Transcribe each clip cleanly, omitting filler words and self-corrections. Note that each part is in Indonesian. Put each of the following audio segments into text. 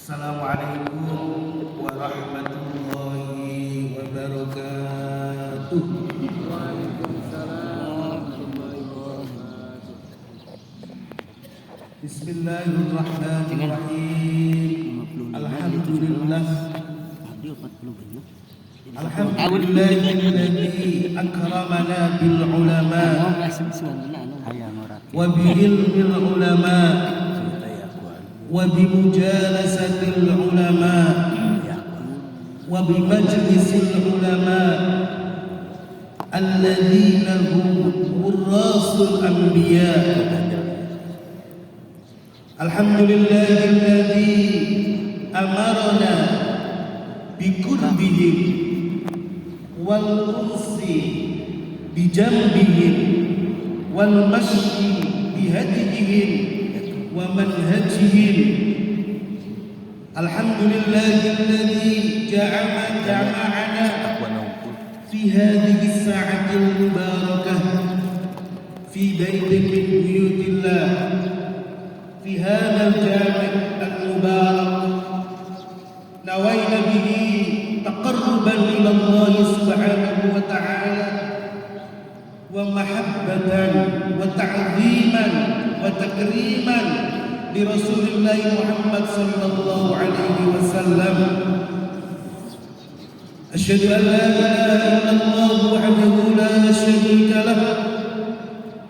Assalamualaikum warahmatullahi wabarakatuh. Bismillahirrahmanirrahim. Alhamdulillahilladzi akramana bil ulama wa bi ilmil ulama wa bi mujalasatil ulama wa bi majlisil ulama alladzina hum warasul anbiya. Alhamdulillahilladzi amarna bikurbihim wal unsi bijambihim wal masyi bihadihim wa manhajihim. Alhamdulillahilladzi jama'ana fi hadhihi as-sa'atil mubarakah fi baitin min buyutillah fi hadzal jami' al-mubarak nawayna bihi taqarruban ila Allah subhanahu wa ta'ala wa mahabbatan wa ta'ziman wa takriman li Rasulillah Muhammad sallallahu alaihi wasallam. Asyhadu an la ilaha illallah wahdahu la syarika lah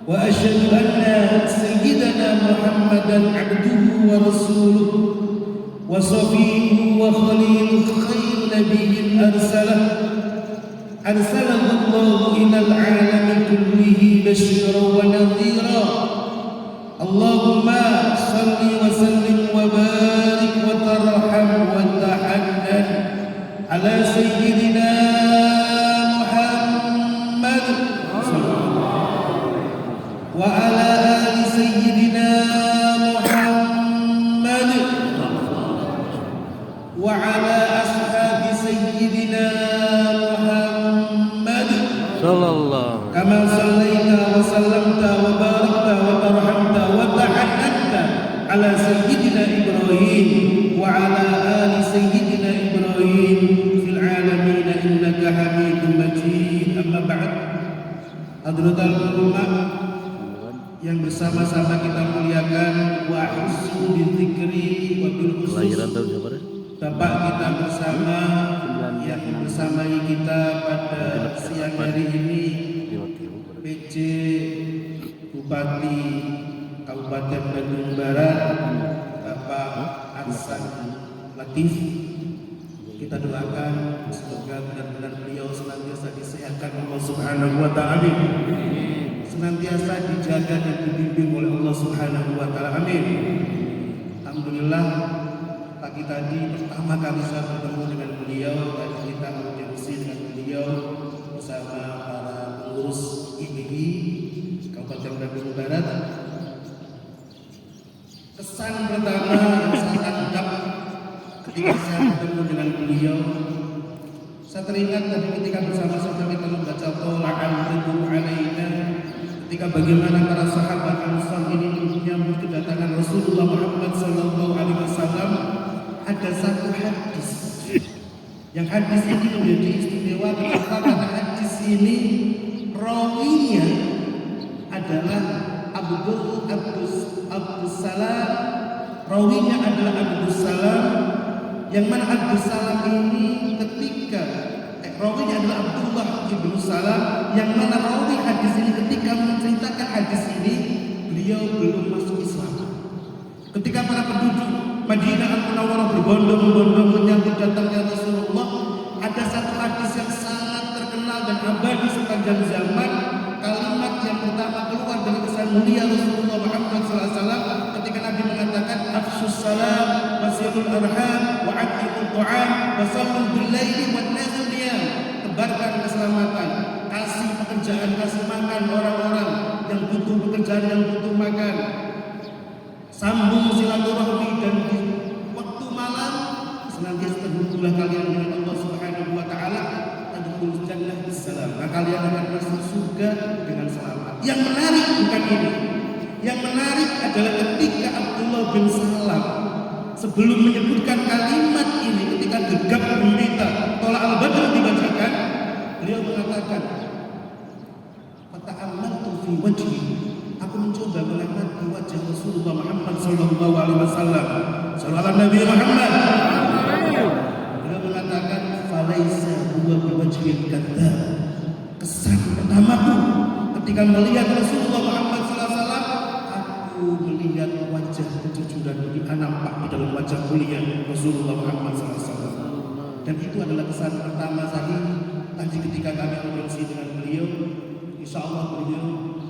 wa asyhadu anna sayyidana Muhammadan abduhu wa rasuluhu wa safiyuhu wa khaliluhu khairu nabiyyin arsalahu Allah ilal alami kullihi basyiran wa nadhira. Allahumma salli wa sallim wa barik wa tarham wa tahannan ala sayyidina Muhammad wa ala ali sayyidina Muhammad wa ala ashabi sayyidina Muhammad sallallahu kama sallaita wa sallamta wa barakta wa tarhamta wa tahannanta ala sayyidina Ibrahim wa ala ali sayyidina Ibrahim fil alamin innaka Hamidum Majid. Amma ba'd. Hadratul ulama yang bersama-sama kita muliakan, wa husnu bidzikri wa bil khusus Bapak kita bersama yang bersamai kita pada siang hari ini, PJ Bupati Kabupaten Bandung Barat Bapak Ahsan Latif. Kita doakan semoga benar-benar beliau senantiasa disehatkan Allah Subhanahu wa taala, senantiasa dijaga dan dibimbing oleh Allah Subhanahu wa taala. Amin. Alhamdulillah, pagi tadi pertama kali saya bertemu dengan beliau dan kita berdiskusi dengan beliau bersama para pengurus IBI Kabupaten Bandung Barat. Kesan pertama yang saya tangkap ketika saya bertemu dengan beliau, saya teringat tadi ketika bersama-sama kita membaca Tola'an Ridhu Alaina, ketika bagaimana para sahabat Ansar ini menyambut kedatangan Rasulullah Muhammad sallallahu alaihi wasallam. Ada satu hadis yang hadis ini menjadi istimewa karena hadis ini rawinya adalah Abdus Salam. Rawinya adalah Abdus Salam, yang mana Abdus Salam ini ketika rawinya adalah Abdullah ibnu Salam, yang mana rawi hadis ini ketika menceritakan hadis ini beliau belum masuk Islam. Ketika para penduduk Madinah Al-Munawwarah berbondong-bondong menyambut datangnya Rasulullah, ada satu hadis yang sangat terkenal dan abadi sepanjang zaman. Kalimat yang pertama keluar dari lisan mulia Rasulullah Muhammad SAW ketika Nabi mengatakan afshus salam wasilul arham wa aqimut ta'am wa sallu bil laili wan nasu niyam. Tebarkan keselamatan, kasih pekerjaan, kasih makan orang-orang yang butuh pekerjaan, yang butuh makan, sambung silaturahmi, dan di waktu malam senantiasa terhubunglah kalian dengan Allah Subhanahu wa taala. Tadkhulul jannah bisalam. Kalian akan masuk surga dengan selamat. Yang menarik bukan ini. Yang menarik adalah ketika Abdullah bin Salam sebelum menyebutkan kalimat ini ketika gegap gempita tolak al-badr dibacakan, beliau mengatakan, "Fata'ammaltu fi wajhi." Aku mencoba mengamati wajah Rasulullah Muhammad sallallahu alaihi wasallam. Sallallahu Nabi Muhammad. Beliau mengatakan, "Falaisa huwa biwajhil kadzdzab." Kesan pertamaku ketika melihat Rasulullah Muhammad sallallahu alaihi wasallam, aku melihat wajah kejujuran yang nampak di dalam wajah mulia Rasulullah Muhammad sallallahu alaihi wasallam. Dan itu adalah kesan pertama saya tadi ketika kami audiensi dengan beliau. Insyaallah beliau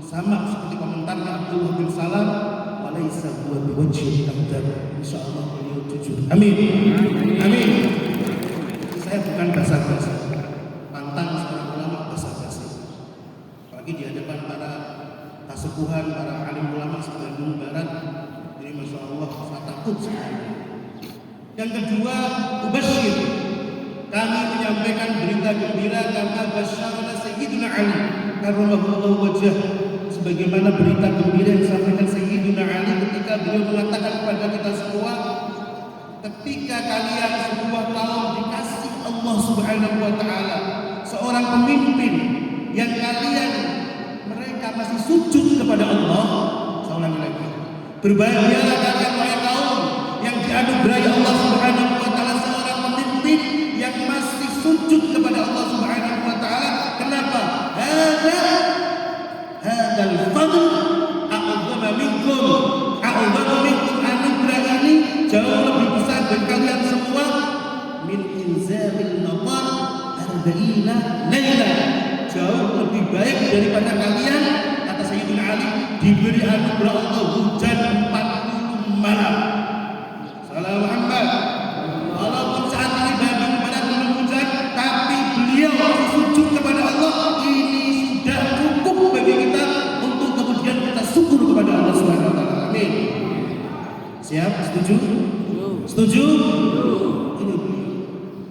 sama seperti komentarnya Abdullah bin Salam, "Walaisa huwa biwajhil kadzdzab." Insyaallah beliau jujur. Amin. Amin. Saya bukan basa-basi. Pantang seorang ulama basa-basi. Apalagi di hadapan para kasepuhan, para alim ulama seperti Bandung Barat. Ini Masya Allah, saya takut sekali. Yang kedua, ubasyir. Kami menyampaikan berita gembira karena basyarana Sayyidina Ali karramallahu wajhah, sebagaimana berita gembira yang disampaikan Sayyidina Ali ketika beliau mengatakan kepada kita semua, ketika kalian sebuah kaum dikasih Allah Subhanahu wa taala seorang pemimpin yang kalian mereka masih sujud kepada Allah, saya ulangi lagi, berbahagialah kalian wahai kaum yang dianugerahi Allah Subhanahu wa taala seorang pemimpin yang masih sujud kepada Allah Subhanahu wa taala. Kenapa? Hadzal fadl a'dhamu minkum anugerah ini jauh lebih besar dari kalian semua min inzalil nabar arba'ina laila, jauh lebih baik daripada kalian, kata Sayyidina Ali, diberi anugerah Allah hujan 40 malam. Salam Muhammad. Walaupun saat ini Bandung Barat belum hujan, tapi beliau masih sujud kepada Allah. Ini sudah cukup bagi kita untuk kemudian kita syukur kepada Allah Subhanahu wa taala. Amin. Siap? Setuju? Setuju? Ini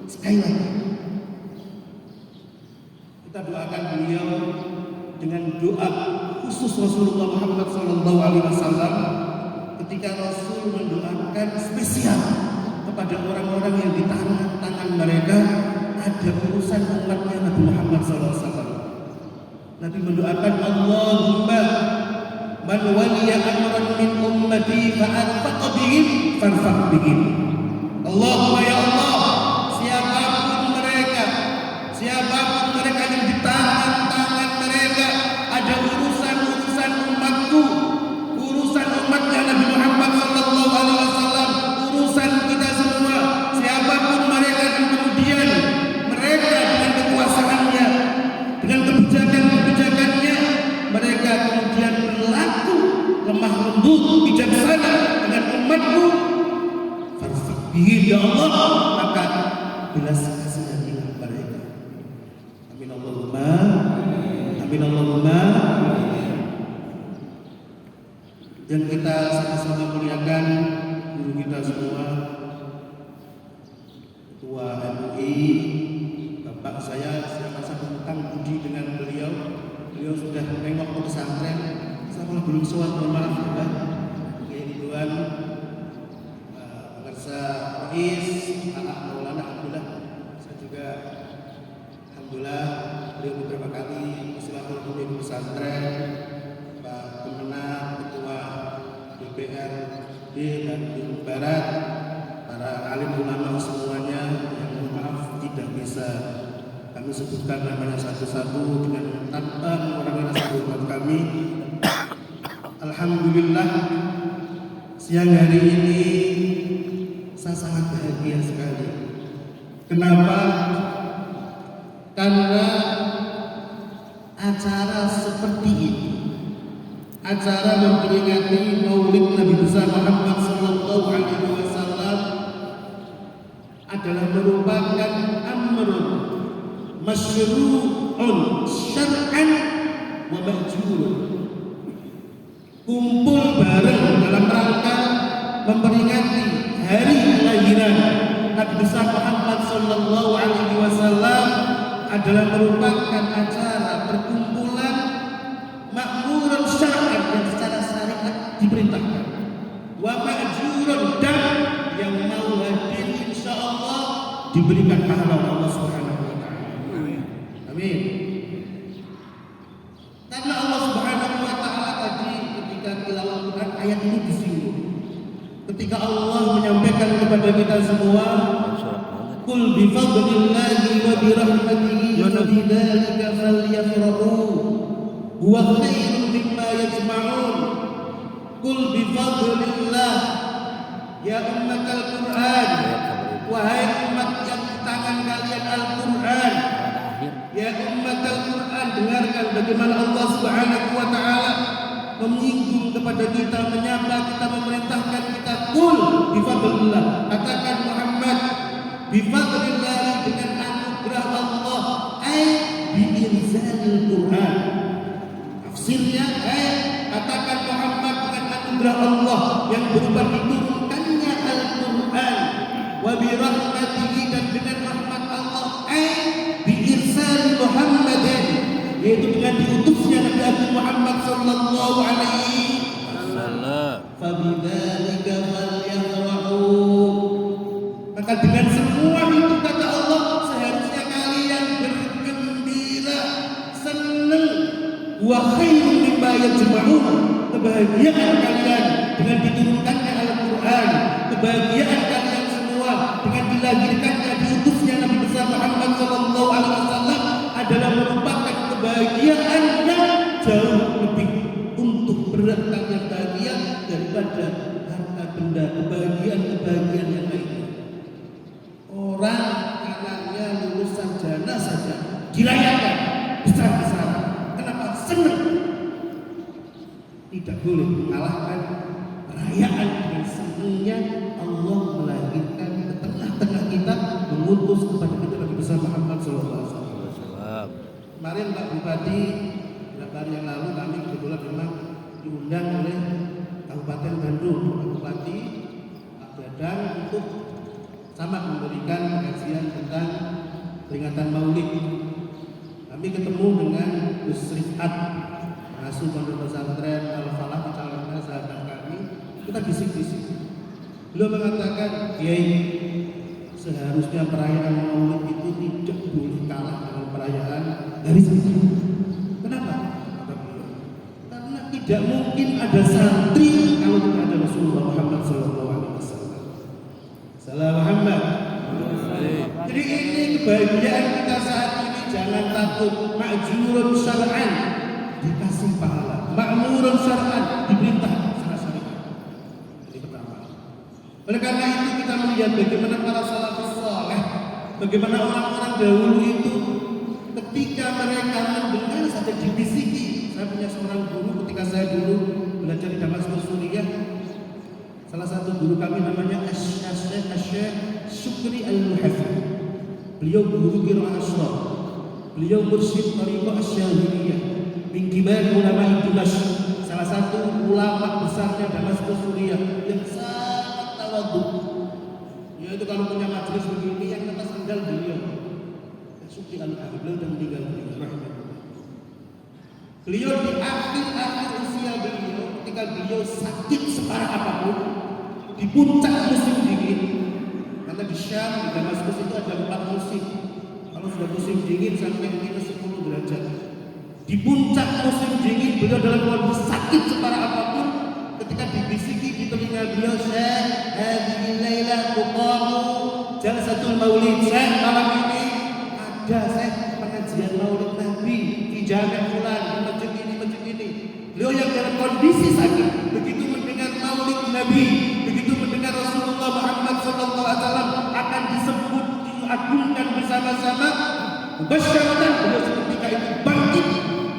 sekali lagi kita doakan beliau dengan doa khusus Rasulullah Muhammad sallallahu alaihi wasallam ketika Rasul mendoakan spesial kepada orang-orang yang di tangan mereka ada urusan umatnya Nabi Muhammad sallallahu alaihi wasallam. Nabi mendoakan, Allahumma man waliya amran min ummati fa'anfaqa bihim farfaq bihim. Allahumma ya Allah, siapapun mereka yang di tangan mereka ada urusan umatku, urusan umatnya Nabi Muhammad sallallahu alaihi wasallam, urusan kita semua, siapapun mereka, dan kemudian mereka dengan kekuasaannya, dengan kebijakannya, mereka kemudian berlaku lemah lembut, bijaksana dengan umatku, farfaq bihim ya Allah, maka belas kasihan dengan mereka. Amin Allahumma, amin Allahumma. Dan kita sama-sama muliakan guru kita semua, Ketua MUI, Bapak saya masa berhutang budi dengan beliau. Beliau sudah menengok ke pesantren, saya malah belum sholat, mohon maaf ya. Kehidupan pemirsa Rais, anak Maulana, alhamdulillah. Saya juga alhamdulillah beliau beberapa kali silaturahmi di pesantren, Pak Pemenang, Ketua DPRD dan Bandung Barat, para alim ulama semuanya yang mohon maaf tidak bisa kami sebutkan namanya satu-satu dengan tanpa mengurangi rasa hormat kami. Alhamdulillah siang hari ini saya sangat bahagia sekali. Kenapa? Karena acara seperti ini, acara memperingati Maulid Nabi besar Muhammad sallallahu alaihi wasallam adalah merupakan amrun masyru'un syar'an wa mahjurun. Kumpul bareng dalam rangka memperingati hari kelahiran Nabi besar Muhammad sallallahu alaihi wasallam adalah merupakan acara perkumpulan makmurun syar'an yang secara syariat diperintahkan, wa ma'jurun, dan yang diberikan pahala oleh Allah Subhanahu wa taala. Amin. Karena Allah Subhanahu wa taala tadi ketika tilawah Quran ayat ini disinggung. Ketika Allah menyampaikan kepada kita semua, "Qul bi fadlillahi wa bi rahmatihi fa bidzalika falyafrahu huwa khairun mimma yajma'un." Qul bi fadlillah, ya ummatal Quran, wahai umat yang di tangan kalian Al-Quran, ya ummatal Quran, dengarkan bagaimana Allah Subhanahu wa taala menyinggung kepada kita, menyapa kita, memerintahkan kita. Qul bi fadlillah, katakan Muhammad, bi fadlillah, dengan anugerah Allah, ai bi inzalil Quran. Tafsirnya, katakan Muhammad dengan anugerah Allah yang berupa diturunkannya Al-Quran, wa bi rahmatihi, dan dengan rahmat Allah, bi irsal Muhammadin, yaitu dengan diutusnya Nabi Muhammad sallallahu alaihi wasallam. Fa bidzalika falyafrahu, maka dengan semua itu kata Allah seharusnya kalian bergembira, senang. Wa khairun mimma yajma'un, kebahagiaan kalian dengan diturunkannya Al-Quran, kebahagiaan kalian semua dengan dilahirkannya, diutusnya Nabi besar Muhammad sallallahu alaihi wasallam adalah merupakan kebahagiaan yang jauh lebih untuk berdatangnya bahagia daripada harta benda, kebahagiaan yang lainnya. Orang anaknya lulus sarjana saja dirayakan besar-besaran. Kenapa? Senang. Tidak boleh mengalahkan perayaan dengan senangnya Allah melahirkan ke tengah-tengah kita, mengutus kepada kita Nabi besar Muhammad sallallahu alaihi wasallam. Kemarin Pak Bupati beberapa hari yang lalu kami kebetulan memang diundang oleh Kabupaten Bandung, Pak Bupati, Pak Dadang, untuk sama memberikan pengajian tentang peringatan Maulid. Kami ketemu dengan Gus Rifat, pengasuh pondok pesantren Al-Falah di Calonga, sahabat kami. Kita bisik-bisik. Beliau mengatakan, "Kiai, seharusnya perayaan Maulid itu tidak boleh kalah dengan perayaan Hari Sabtu." Kenapa? Kata beliau, karena tidak mungkin ada santri kalau tidak ada Rasulullah Muhammad SAW. Salam Muhammad. Jadi ini kebahagiaan kita saat ini. Jangan takut, ma'jurun syar'an, dikasih pahala, ma'murun syar'an, diperintah secara syariat. Ini pertama. Oleh karena itu kita melihat bagaimana para salafus saleh, bagaimana orang-orang dahulu itu ketika mereka mendengar saja dibisiki. Saya punya seorang guru ketika saya dulu belajar di Damaskus Suriah. Salah satu guru kami namanya Asy-Syaikh Syukri Al-Muhafidz. Beliau guru qiraah asyraf. Beliau mursyid thariqah Asy-Syadziliyah min kibar ulama Dimashq, salah satu ulama besarnya Damaskus Suriah yang sangat tawadhu. Yaitu kalau punya majelis begini yang atas sandal beliau. Syukri Al-Muhafidz, beliau sudah meninggal dunia. Beliau di akhir usia beliau, ketika beliau sakit separah apapun, di puncak musim dingin, karena di Syam, di Damaskus itu ada 4 musim. Kalau sudah musim dingin sampai minus 10 derajat. Di puncak musim dingin beliau dalam kondisi sakit separah apapun, ketika dibisiki di telinga beliau, "Syekh, hadhihi lailah tuqamu jalsatul maulid." Syekh, malam ini ada pengajian Maulid Nabi di Jami' Fulan, di masjid ini. Beliau yang dalam kondisi sakit, begitu mendengar Maulid Nabi, begitu mendengar Rasulullah Muhammad SAW akan disebut, diagungkan bersama-sama, mubasyaratan beliau seketika itu bangkit,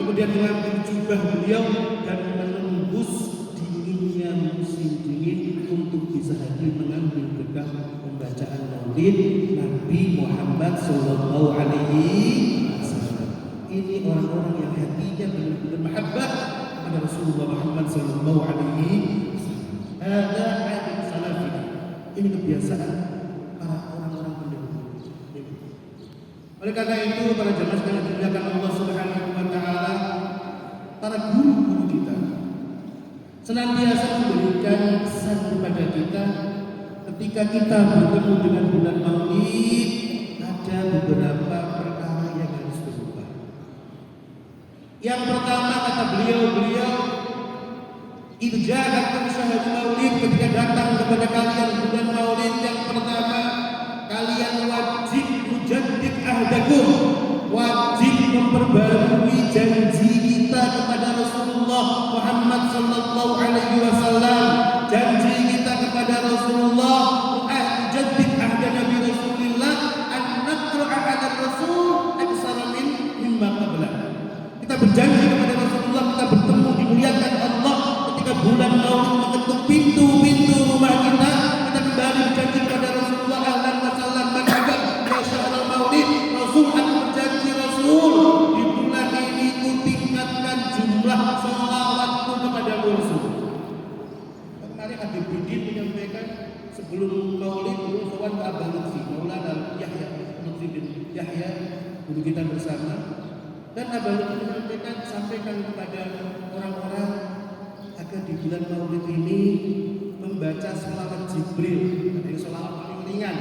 kemudian mengambil jubah beliau dan menembus dinginnya musim dingin untuk bisa hadir mengambil berkah pembacaan Maulid Nabi Muhammad sallallahu alaihi wasallam. Ini orang-orang yang hatinya benar-benar mahabbah kepada Rasulullah Muhammad sallallahu alaihi wasallam. Ada adat salafi. Ini kebiasaan para orang-orang pendahulu. Oleh karena itu, para jamaah sekalian dimuliakan Allah Subhanahu wa taala, para guru-guru kita senantiasa memberikan pesan kepada kita ketika kita bertemu dengan bulan Maulid, ada beberapa perkara yang harus berubah. Yang pertama kata beliau Irja'akum syahadu maulid, ketika datang kepada kalian bulan maulid, yang pertama kalian wajib mujaddid ahdakum, wajib memperbarui janji kita kepada Rasulullah Muhammad sallallahu alaihi wasallam. Janji kita kepada Rasulullah, mujaddid ahda Nabi Rasulillah, an naqra'a 'ala Rasul aksara mimma qabla. Kita berjanji kepada Rasulullah, kita bertemu dimuliakan Allah ketika bulan maulid mengetuk pintu-pintu rumah kita. Kita kembali berjanji kepada Rasulullah, ahlan wa sallam marhaban ya syahrul maulid. Rasul akan berjanji, Rasul di bulan ini ku tingkatkan jumlah sholawatku kepada Rasul. Kemarin Habib Bidin menyampaikan sebelum maulid beliau sowan ke Abah Lutfi Maulana Yahya Lutfi bin Yahya, guru kita bersama, dan Abah Lutfi menyampaikan, sampaikan kepada orang-orang agar di bulan maulid ini membaca sholawat Jibril, dari sholawat paling ringan,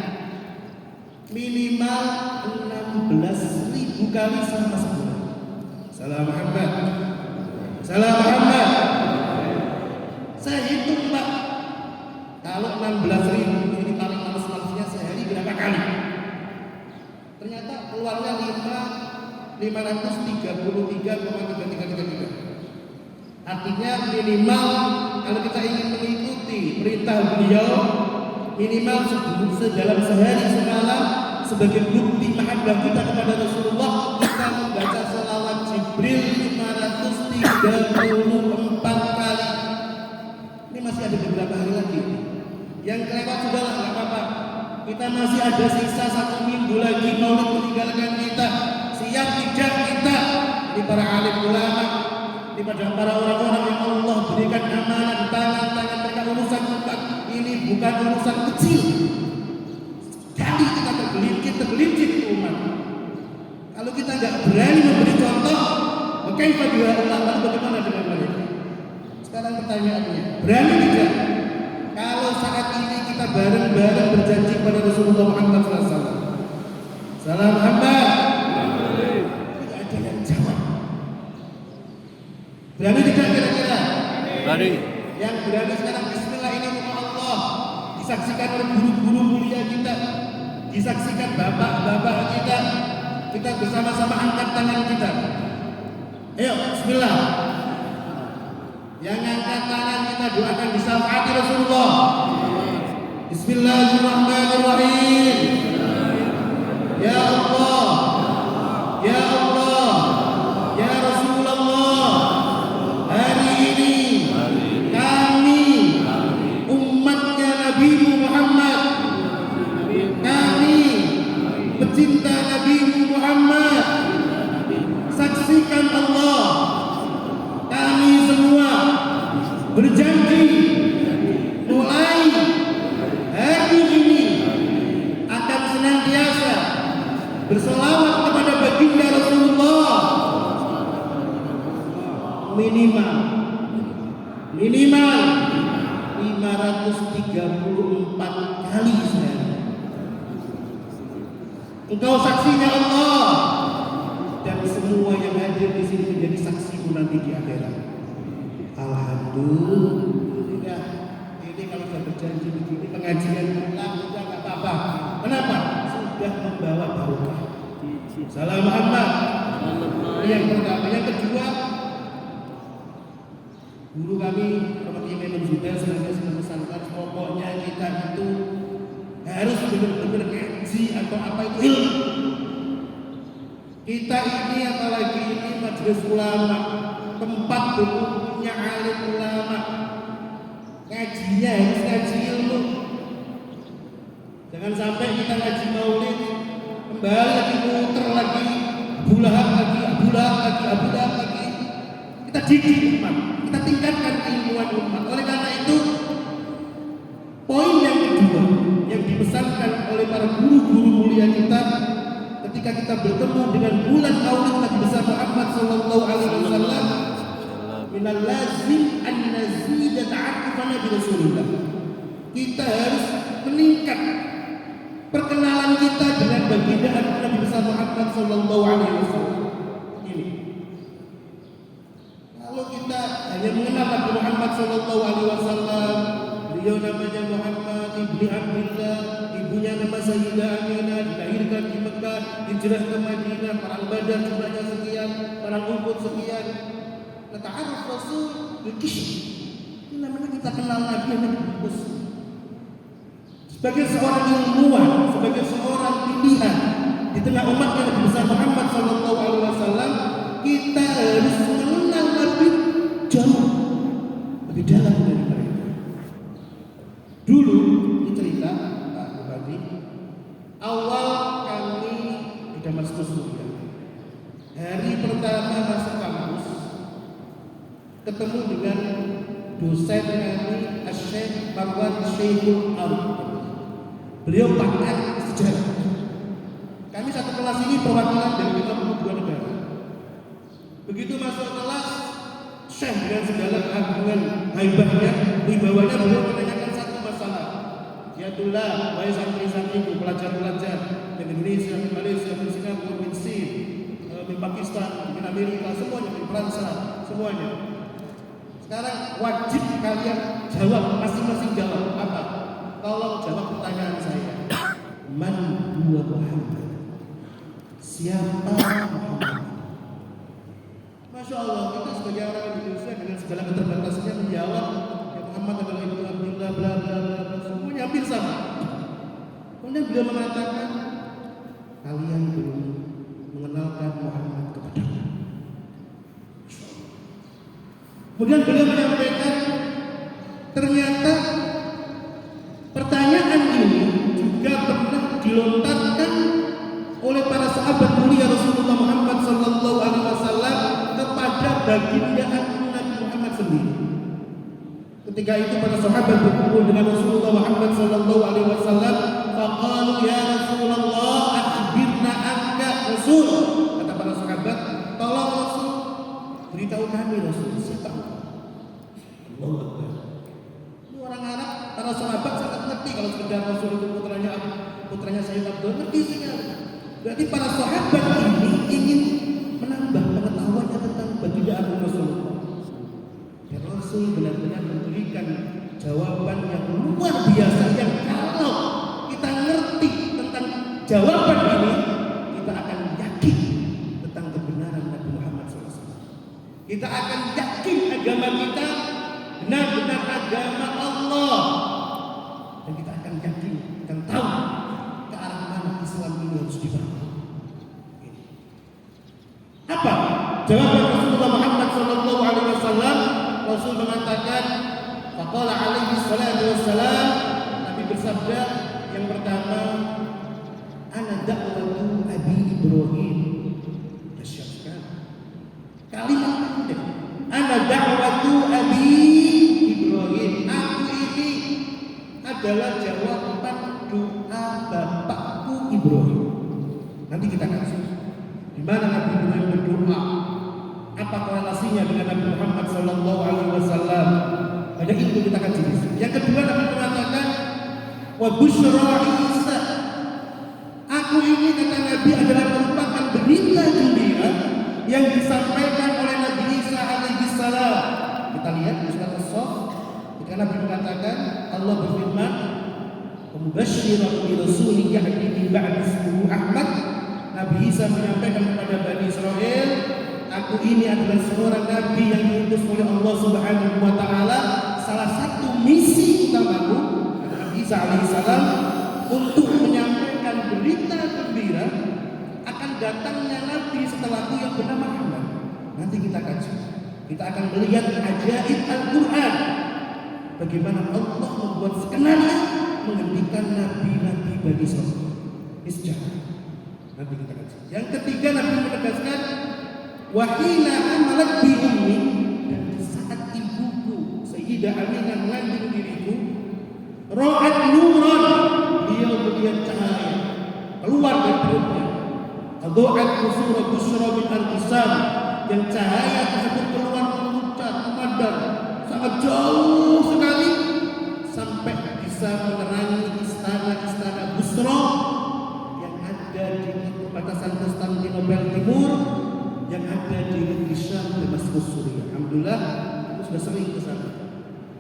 minimal 16.000 kali selama sebulan. Salam Muhammad, salam Muhammad. Saya hitung Pak, kalau 16.000 ini paling males-malesnya sehari berapa kali? Ternyata keluarnya 533,3333. Artinya minimal kalau kita ingin mengikuti perintah beliau, minimal dalam sehari semalam sebagai bukti mahabbah kita kepada Rasulullah, kita membaca sholawat Jibril 534 kali. Ini masih ada beberapa hari lagi. Yang kelewat sudahlah, nggak apa-apa. Kita masih ada sisa 1 minggu lagi maulid meninggalkan kita. Siap tidak kita? Ini para alim ulama, ini pada para orang-orang yang Allah berikan amanah di tangan-tangan mereka urusan umat. Ini bukan urusan kecil. Kali kita tergelincir umat. Kalau kita nggak berani memberi contoh, bagaimana dengan mereka? Sekarang pertanyaannya, berani tidak? Kalau saat ini kita bareng-bareng berjanji kepada Rasulullah Muhammad SAW, salam Muhammad, tidak ada yang jawab. Berani tidak kira-kira? Berani. Yang berani sekarang, bismillah, ini rumah Allah, disaksikan oleh guru-guru mulia kita, disaksikan bapak-bapak kita. Kita bersama-sama angkat tangan kita. Ayo, bismillah. Yang angkat tangan kita doakan disyafaati Rasulullah. Bismillahirrahmanirrahim. Ya Allah, ya Allah, ya Rasulullah, hari ini kami umatnya Nabi Muhammad, kami pecinta Nabi Muhammad, saksikan Allah, kami semua berjanji mulai hari ini akan senantiasa bersolawat kepada baginda Rasulullah minimal 534 kali sehari. Engkau saksinya Allah, dan semua yang hadir di sini menjadi saksiku nanti di akhirat. Alhamdulillah. Ini kalau sudah berjanji begini, pengajian pulang juga nggak apa-apa. Kenapa? Sudah membawa barokah. Salam Muhammad. Yang pertama, yang kedua, guru kami seperti Imam Zubair senantiasa memesankan, pokoknya kita itu harus benar-benar ngaji atau apa itu ilmu. Kita ini apalagi ini majelis ulama, tempat berkumpulnya alim ulama, ngajinya harus ngaji ilmu. Jangan sampai kita ngaji maulid kembali lagi muter lagi, Abu Lahab lagi. Kita didik umat, kita tingkatkan keilmuan umat. Oleh karena itu, poin yang kedua yang dipesankan oleh para guru-guru mulia kita ketika kita bertemu dengan bulan maulid Nabi besar Muhammad sallallahu alaihi wasallam, minal lazim an nazida ta'aqqufana bi Rasulillah. Kita harus meningkat perkenalan kita dengan baginda besar Muhammad sallallahu alaihi wasallam. Ini. Kalau kita hanya mengenal Nabi Muhammad sallallahu alaihi wasallam, beliau namanya Muhammad ibni Abdullah, ibunya nama Sayyidah Aminah, dilahirkan di Mekah, hijrah ke Madinah, perang Badar jumlahnya sekian, perang Uhud sekian. Ta'aruf Rasul berkisah. Ini namanya kita kenal Nabi yang bagus. Sebagai seorang ilmuwan, sebagai seorang pilihan di tengah umat yang lebih besar Muhammad sallallahu alaihi wasallam, kita harus mengenal Nabi jauh lebih dalam dari mereka. Dulu ini cerita Pak Bupati, awal kami di Damaskus Suriah, hari pertama masuk kampus, ketemu dengan dosen kami Syekh Marwan Syekhul Arab. Beliau pakar sejarah. Kami satu kelas ini perwakilan dari 52 negara. Begitu masuk kelas, Syekh dengan segala keagungan haibahnya, wibawanya, beliau menanyakan satu masalah. Ya Abdullah, wahai santri-santriku, pelajar-pelajar dari Indonesia, dari Malaysia, dari Singapura, dari Sin, dari Pakistan, dari Amerika, semuanya, dari Fransa, semuanya. Sekarang wajib kalian jawab, masing-masing jawab apa? Tolong jawab pertanyaan saya. Man huwa Muhammad? Siapa Muhammad? Masya Allah, kita sebagai orang Indonesia dengan segala keterbatasannya menjawab ya Muhammad adalah Ibnu Abdullah bla bla bla, semuanya hampir sama. Kemudian beliau mengatakan, kalian belum mengenalkan Muhammad kepadaku. Kemudian beliau menyampaikan, ternyata pertanyaan ini juga pernah dilontarkan oleh para sahabat mulia Rasulullah Muhammad sallallahu alaihi wasallam kepada baginda agung Nabi Muhammad sendiri. Ketika itu para sahabat berkumpul dengan Rasulullah Muhammad sallallahu alaihi wasallam, faqalu ya Rasulullah akhbirna anka Rasul. Kata para sahabat, tolong Rasul beritahu kami Rasul siapa engkau. Allahu Akbar. Ini orang Arab, para sahabat sangat ngerti kalau sekedar Rasul itu putranya Sayyid Abdul, ngerti sekali. Berarti para sahabat ini ingin menambah pengetahuannya tentang baginda agung Rasulullah. Dan Rasul benar-benar memberikan jawaban yang luar biasa, yang kalau kita ngerti tentang jawaban ini, kita akan yakin tentang kebenaran Nabi Muhammad SAW. Kita akan yakin agama kita benar-benar agama Allah, dan kita akan yakin dan tahu ke arah mana Islam ini harus dibawa. Apa jawaban Rasulullah Muhammad sallallahu alaihi wasallam? Rasul mengatakan, faqala alaihi salatu wassalam, Nabi bersabda yang pertama, ana da'watu Abi Ibrahim. Dahsyat sekali. Kalimat penting. Ana da'watu Abi Ibrahim. Aku ini adalah jawaban doa bapakku Ibrahim. Nanti kita kasih di mana Nabi Ibrahim berdoa, apa korelasinya dengan Nabi Muhammad sallallahu alaihi wasallam. Pada itu kita akan jelas. Yang kedua Nabi mengatakan wa busyra Isa. Aku ini kata Nabi adalah merupakan berita gembira yang disampaikan oleh Nabi Isa alaihi salam. Kita lihat di surat As-Saff ketika Nabi mengatakan, Allah berfirman, "Wa mubasysyiran bi rasulin ya'ti min ba'di ismihi Ahmad." Nabi Isa menyampaikan kepada Bani Israel, aku ini adalah seorang Nabi yang diutus oleh Allah Subhanahu wa Ta'ala. Salah satu misi utamaku, kata Nabi Isa alaihissalam, untuk menyampaikan berita gembira akan datangnya Nabi setelahku yang bernama Muhammad. Nanti kita kaji. Kita akan melihat ajaib Al-Quran, bagaimana Allah membuat skenario menghentikan nabi-nabi Bani Israel. Ini sejarah. Nanti kita kaji. Yang ketiga Nabi menegaskan, wahina amalat bi ummi, dan di saat ibuku Sayyidah Aminah mengandung diriku, ra'at nuran, beliau melihat cahaya keluar dari perutnya. Adu'at kusura busra min al-qisam, yang cahaya tersebut keluar memuncak, memadam sangat jauh sekali sampai bisa menerangi istana-istana Busra yang ada di tempat perbatasan Konstantinopel Timur yang ada di negeri Syam, Damaskus, Suriah. Alhamdulillah, aku sudah sering ke sana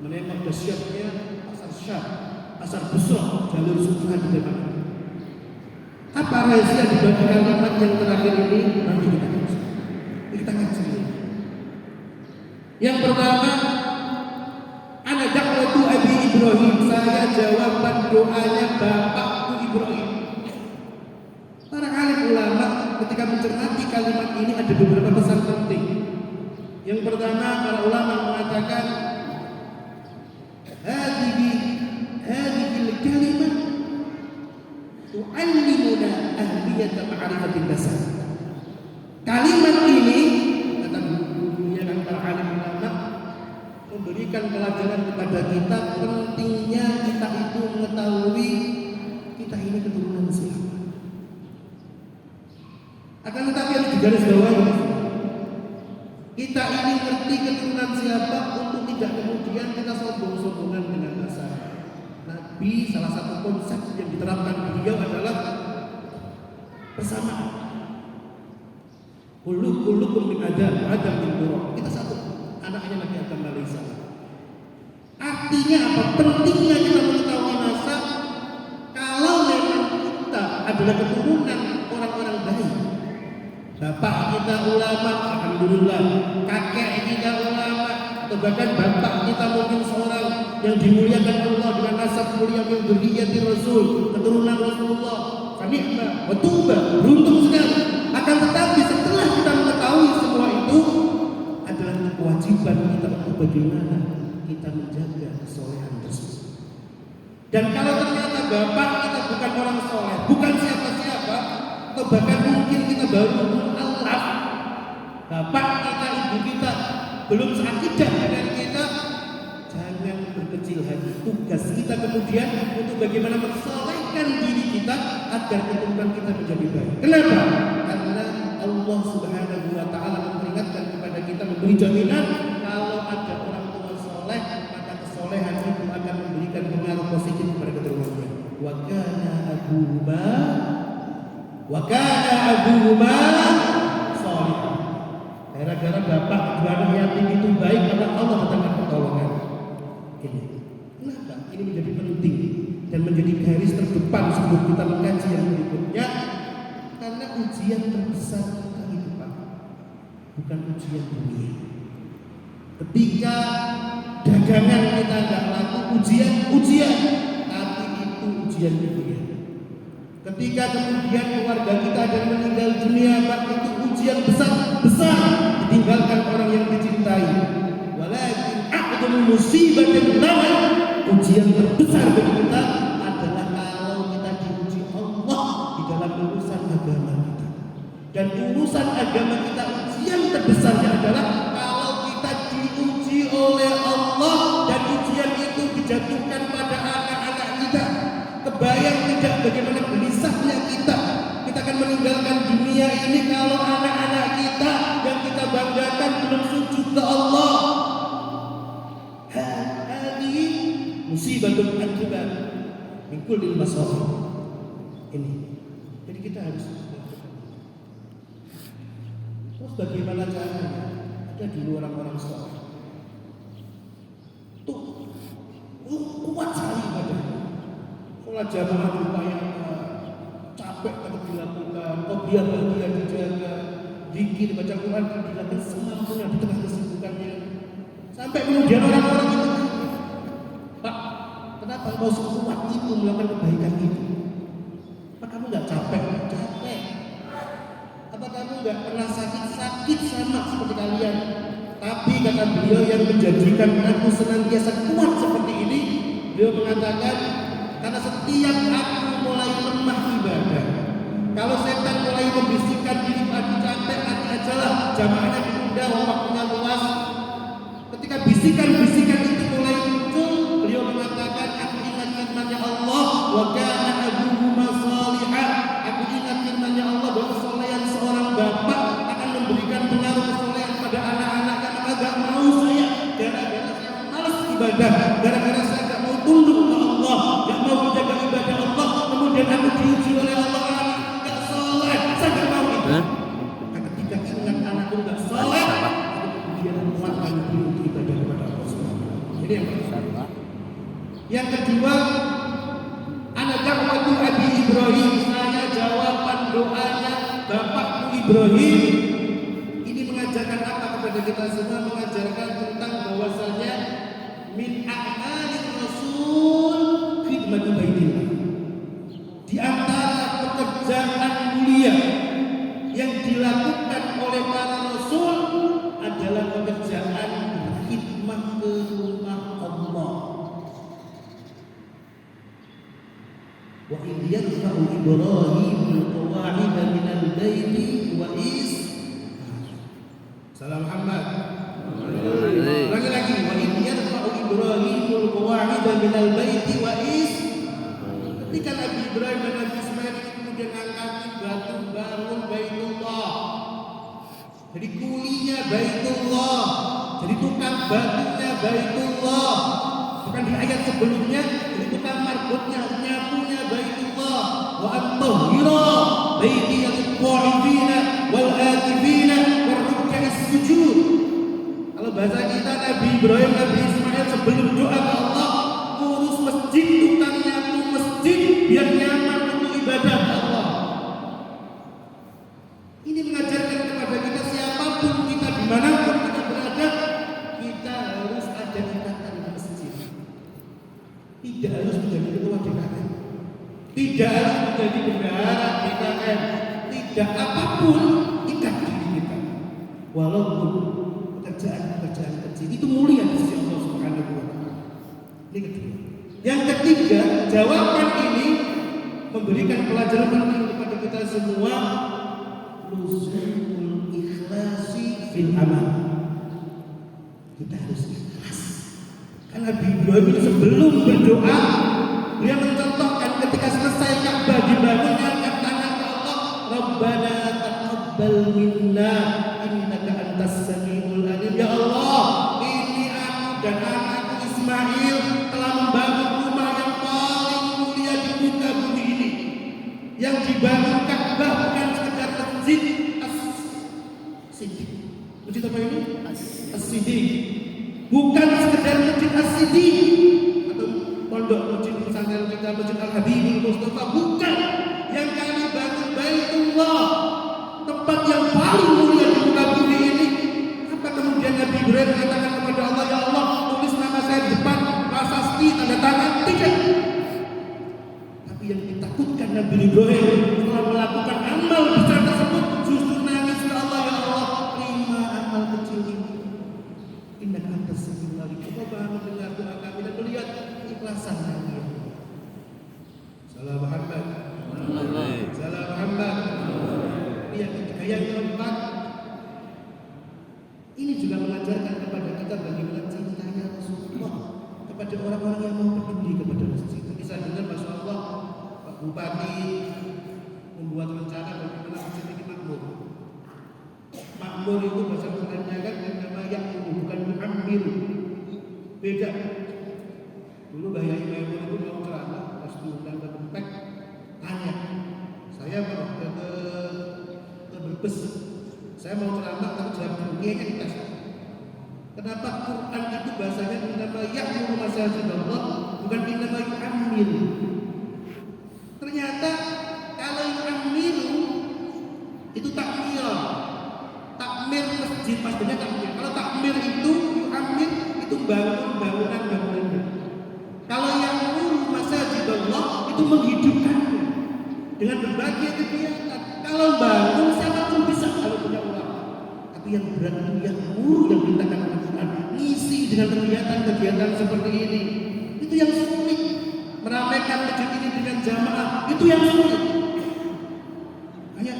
menengok dahsyatnya pasar Syam, pasar Busra, jalur Sunnah di Damaskus. Apa rahasia di balik kalimat yang terakhir ini? Nanti kita ngaji. Yang pertama, ana da'watu Abi Ibrahim, saya jawaban doanya bapakku Ibrahim. Para alim ulama ketika mencermati kalimat ini ada beberapa pesan penting. Yang pertama, para ulama mengatakan hadhihi al-kalimah tu'allimuna ahliyata ma'rifatin nasab. Kalimat ini kata dunia para alim ulama memberikan pelajaran kepada kita pentingnya kita itu mengetahui kita ini keturunan siapa. Akan tetapi harus digarisbawahi, kita ini ngerti keturunan siapa untuk tidak kemudian kita sombong-sombongan dengan nasab. Nabi salah satu konsep yang diterapkan beliau adalah persamaan. Kullukum min Adam min turab. Kita satu, anaknya Nabi Adam alaihissalam. Artinya apa? Pentingnya kita mengetahui nasab kalau memang kita adalah keturunan orang-orang baik. Bapak kita ulama, alhamdulillah. Kakek kita ulama, atau bahkan bapak kita mungkin seorang yang dimuliakan Allah dengan nasab mulia min dzurriyyati Rasul, keturunan Rasulullah. Fani'ma wa tuba, beruntung sekali. Akan tetapi setelah kita mengetahui semua itu adalah kewajiban kita untuk bagaimana kita menjaga kesolehan tersebut. Dan kalau ternyata bapak kita bukan orang soleh, bukan siapa-siapa, atau bahkan mungkin kita baru mu'allaf, bapak kita, ibu kita belum seakidah dengan kita, jangan berkecil hati. Tugas kita kemudian untuk bagaimana mensolehkan diri kita agar keturunan kita menjadi baik. Kenapa? Karena Allah Subhanahu wa Ta'ala memperingatkan kepada kita, memberi jaminan kalau ada orang tua soleh, maka kesolehan itu akan memberikan pengaruh positif kepada keturunannya. Wa kana abuhuma sholih. Gara-gara bapak dua anak yatim itu baik, maka Allah datangkan pertolongan. Ini. Kenapa? Ini menjadi penting dan menjadi garis terdepan sebelum kita mengkaji yang berikutnya. Karena ujian terbesar kita itu Pak, bukan ujian dunia. Ketika dagangan kita nggak laku, ujian, tapi itu ujian dunia. Ketika kemudian keluarga kita ada yang meninggal dunia, Pak, itu ujian besar, ditinggalkan orang yang dicintai. Walakin a'dhamu musibatin lana, ujian terbesar bagi kita adalah kalau kita diuji Allah di dalam urusan agama kita. Dan urusan agama kita ujian terbesarnya adalah kalau kita diuji oleh Allah dan ujian itu dijatuhkan pada anak-anak kita. Kebayang tidak bagaimana gelisahnya kita akan meninggalkan dunia ini kalau anak-anak kita yang kita banggakan belum sujud ke Allah. Hadhihi musibatun akibat min kulli masalah. Ini. Jadi kita harus terus bagaimana caranya? Ada dulu orang-orang soleh. Tuh kuat sekali badannya. Sholat jamaah berupaya capek tetap dilakukan, qobliyah ba'diyah dijaga, zikir baca Quran dilakukan semampunya di tengah kesibukannya. Sampai kemudian orang-orang itu, Pak, kenapa kau sekuat itu melakukan kebaikan itu? Apa kamu nggak capek? Capek. Apa kamu nggak pernah sakit sama seperti kalian? Tapi kata beliau yang menjadikan aku senantiasa kuat seperti ini, beliau mengatakan, karena setiap aku mulai lemah ibadah, kalau setan mulai membisikkan diri pagi capek, nanti ajalah jamaahnya ditunda, waktunya luas. Ketika bisikan-bisikan itu mulai muncul, beliau mengatakan, aku ingat firman-Nya Allah, wa kana abuhuma sholihah. Aku ingat firman-Nya Allah bahwa kesolehan seorang bapak akan memberikan pengaruh kesolehan pada anak-anaknya. Maka gak mau saya, gara-gara saya malas ibadah, gara-gara saya gak mau tunduk ke Allah, gak mau menjaga ibadah Allah, kemudian aku diuji oleh Allah, gak soleh, saya kedua, ana da'watu Abi Ibrahim, saya jawaban doanya bapakku Ibrahim. Ini mengajarkan apa kepada kita semua? Mengajarkan tentang bahwasanya min a'malir rasul khidmatu baitillah. Di antara pekerjaan mulia yang dilakukan oleh para rasul adalah pekerjaan khidmah ke rumah Allah. Wa idh yarfa'u Ibrahim al-qawa'ida min al-baiti wa is Salam Muhammad. Lagi-lagi wa idh yarfa'u Ibrahim al-qawa'ida min al-baiti wa is. Ketika Nabi Ibrahim dan Nabi Ismail kemudian angkat batu bangun Baitullah. Jadi kulinya Baitullah, jadi tukang batunya Baitullah. Bukan di ayat sebelumnya, jadi tukang marbotnya, nyapunya Baitullah. Wa antahira baiti al-qa'idina wal atifina wal ruk'as sujud. Kalau bahasa kita Nabi Ibrahim, Nabi Ismail sebelum doa ke Allah, urus masjid, tukang nyapu masjid biar nyaman untuk ibadah Allah. Ini mengajarkan kepada kita siapapun kita, dimanapun kita berada, kita harus ada ikatan di masjid. Tidak harus menjadi ketua DKM, tidak harus menjadi bendahara DKM, tidak apapun ikat diri kita. Walaupun pekerjaan-pekerjaan kecil itu mulia di sisi Allah Subhanahu wa Ta'ala. Ini kedua. Yang ketiga, jawaban ini memberikan pelajaran penting kepada kita semua. Luzumul ikhlasi fil amal. Kita harus ikhlas. Karena Nabi Ibrahim sebelum berdoa, dia mencontohkan ketika selesai Ka'bah dibangun, angkat tangan ke Allah, Rabbana taqabbal minna innaka antas samiul alim. Ya Allah, ini aku dan anakku Ismail telah membangun rumah yang paling mulia di muka bumi ini. Yang dibangun Ka'bah bukan sekedar masjid As-Siddiq. Masjid apa ini? As-Siddiq. Bukan sekedar masjid As-Siddiq atau pondok masjid pesantren kita, masjid Al-Habibul Mustafa. Bukan. Yang kami bangun Baitullah, tempat yang paling mulia di muka bumi ini. Apa kemudian Nabi Ibrahim mengatakan kepada Allah, ya Allah, tulis nama saya di depan prasasti tanda tangan? Tidak. Tapi yang ditakutkan Nabi Ibrahim setelah melakukan amal besar tersebut, justru nangis ke Allah, ya Allah, terima amal kecil ini. Innaka antas samiul alim. Coba mendengar doa kami dan melihat ikhlasan kami. Salam Muhammad. Salam Muhammad. Yang ketiga, yang keempat, ini juga mengajarkan kepada kita bagaimana cintanya Rasulullah kepada orang-orang yang mau peduli kepada masjid. Bisa dengar, masya Allah, Pak Bupati membuat rencana bagaimana masjid ini makmur. Makmur itu bahasa kerennya kan nama yakmur, bukan mu'ammir. Beda. Dulu Mbah Yai Maimun itu mau ceramah, pas diundang ke Tempek, tanya, saya mau ke Brebes, saya mau ceramah tapi jawab dunia dites. Kenapa Quran itu bahasanya nama yakmur masajidallah, bukan nama yu'ammir? Ternyata kalau yu'ammir itu takmir. Takmir masjid pastinya takmir. Kalau takmir itu yu'ammir itu bangunannya. Kalau yang yakmur masajidallah itu menghidupkannya dengan berbagai kegiatan. Kalau bangun siapapun bisa kalau punya uang. Tapi yang berat itu yakmur yang dimintakan oleh Quran, ngisi dengan kegiatan-kegiatan seperti ini. Itu yang sulit. Meramaikan masjid ini dengan jamaah itu yang sulit. Hanya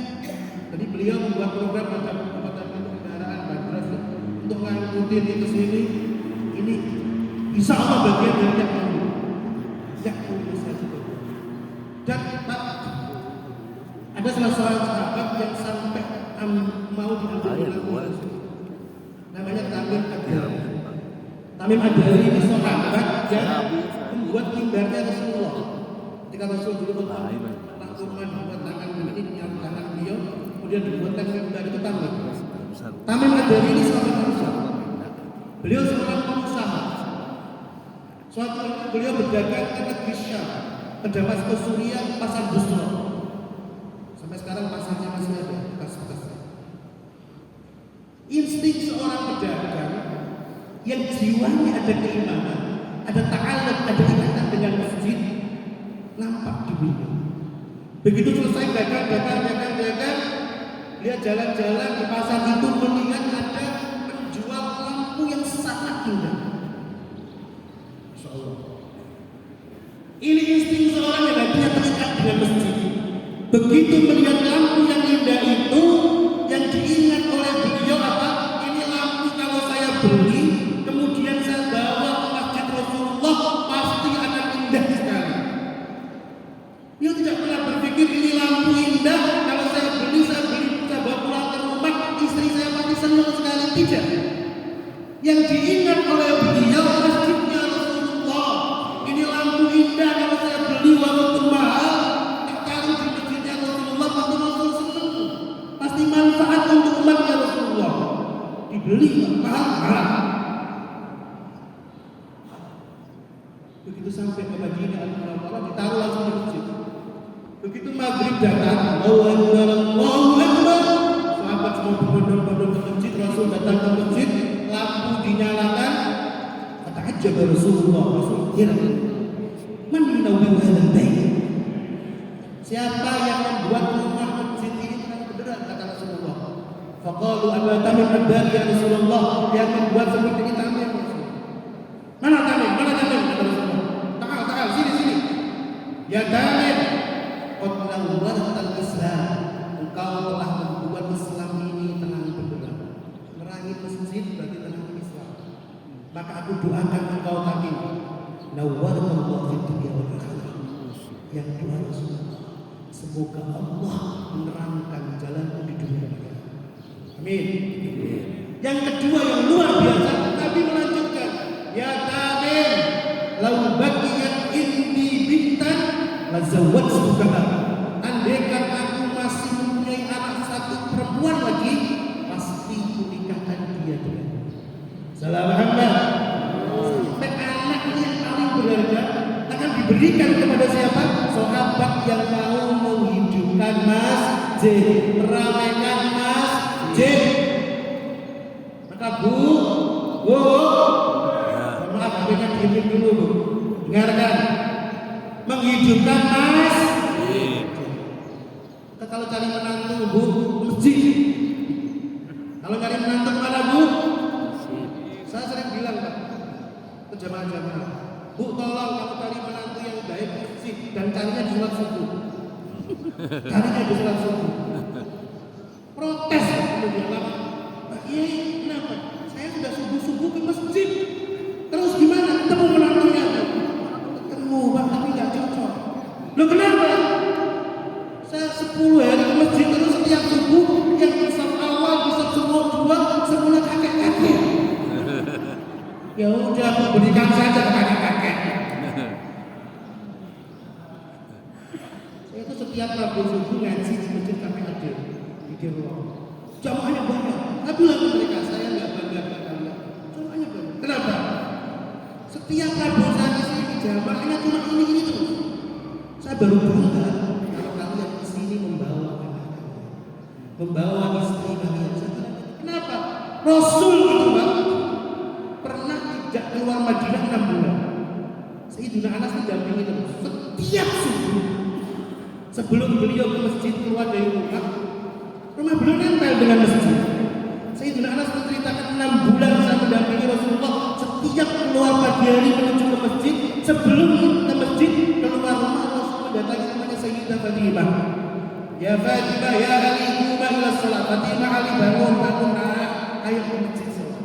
tadi beliau membuat program pada kendaraan bandros untuk ngangkutin itu sini. Ini bisa Allah bagian dari yakmur masajidallah. Dan ada salah seorang sahabat yang sampai mau diambil namanya Tamim Ad-Dari. Ini sahabat yang membuat mimbarnya Rasulullah. Ketika Rasul dulu Rahman membuat tangan ini, tangan beliau, kemudian dibuatkan mimbar itu Tamim Ad-Dari ini sahabat Rasul. Beliau seorang pengusaha, Suatu hari beliau berdagang ke negeri Syam, ke Damaskus Suriah, pasar Busra. Sampai sekarang pasarnya masih ada, bekas-bekasnya. Insting seorang pedagang yang jiwanya ada keimanan, ada ta'alluq, ada ikatan dengan masjid, nampak di beliau. Begitu selesai dagang, dia jalan-jalan di pasar itu melihat ada penjual lampu yang sangat indah. Masya Allah. Ini insting seorang yang hatinya terikat dengan masjid. Begitu melihat lampu yang indah itu, yang diingat oleh beliau apa? Ini lampu kalau saya beli, kemudian saya bawa ke masjid Rasulullah, pasti akan indah sekali. Dia tidak pernah berpikir ini lampu indah, kalau saya beli, saya bawa pulang ke rumah, istri saya pasti senang sekali. Tidak. Yang diingat oleh beliau masjidnya Rasulullah. Ini lampu indah, kalau saya beli walaupun mahal, ditaruh di masjidnya Rasulullah, pasti Rasul senang. Pasti manfaat untuk umatnya Rasulullah. Dibeli mahal. Begitu sampai ke Madinah Al-Munawwarah, ditaruh langsung di masjid. Begitu maghrib datang, Allahu Akbar. Sahabat semua berbondong-bondong ke masjid, Rasul datang ke masjid, lampu dinyalakan. Kata aja Rasulullah, Rasul heran. Man yunawwiru hadzal bait? Siapa yang membuat rumah masjid ini terang benderang, kata Rasulullah. Faqalu Abu Tamim ad-Dari ya Rasulullah, yang membuat seperti ini Tamim. Mana Tamim? Kata Rasulullah. Ta'al, sini. Ya Tamim, qad nawwartal Islam. Engkau telah membuat Islam ini terang benderang. Merangi masjid berarti terang Islam. Maka aku doakan engkau Tamim, nawwarallahu fid dunya wal akhirah. Yang doa Rasulullah, semoga Allah menerangkan jalanmu di dunia dan akhirat. Amin. Yang kedua yang luar biasa, Nabi melanjutkan, ya Tamim, lau baqiyat indi bintan la zawwajtukaha. Andaikan aku masih mempunyai anak satu perempuan lagi, pasti kunikahkan dia denganmu. Salam Muhammad. Sampai anak yang paling berharga akan diberikan kepada siapa? Sahabat yang mau menghidupkan masjid, meramaikan masjid. Maka Bu, maaf, berikan diam dulu Bu. Dengarkan, menghidupkan masjid. Maka kalau cari menantu Bu, masjid. Kalau cari menantu kemana Bu? Saya sering bilang Pak, ke jamaah-jamaah, Bu tolong kalau cari menantu yang baik masjid dan carinya di sholat subuh. Carinya di sholat subuh. Protes kemudian lama. Pak Kiai, kenapa? Saya sudah subuh-subuh ke masjid. Terus gimana? Ketemu menantunya? Ketemu Pak, tapi nggak cocok. Loh kenapa? Saya 10 hari ke masjid terus setiap subuh yang bisa awal, bisa semua dua, semula kakek-kakek. Ya udah, aku berikan saja kakek-kakek. Saya itu setiap Rabu subuh ngaji di masjid KPAD di Dewa. Jamaahnya banyak. Tapi lalu mereka, saya nggak bangga dengan kalian. Jamaahnya banyak. Kenapa? Setiap Rabu saya kesini jamaahnya cuma ini terus. Saya baru bangga kalau kalian kesini membawa anak-anak, membawa istri kalian. Kenapa? Rasul itu Pak pernah tidak keluar Madinah 6 bulan. Sayyidina Anas didampingi terus setiap subuh. Sebelum beliau ke masjid keluar dari rumah beliau nempel dengan masjid. Sayyidina Anas menceritakan 6 bulan saya mendampingi Rasulullah. Setiap keluar pagi hari menuju ke masjid, sebelum ke masjid keluar rumah Rasul mendatangi namanya Sayyidah Fatimah. Ya Fatimah, ya Ali, quma ila shalah. Fatimah, Ali bangun, ayo ke masjid sholat.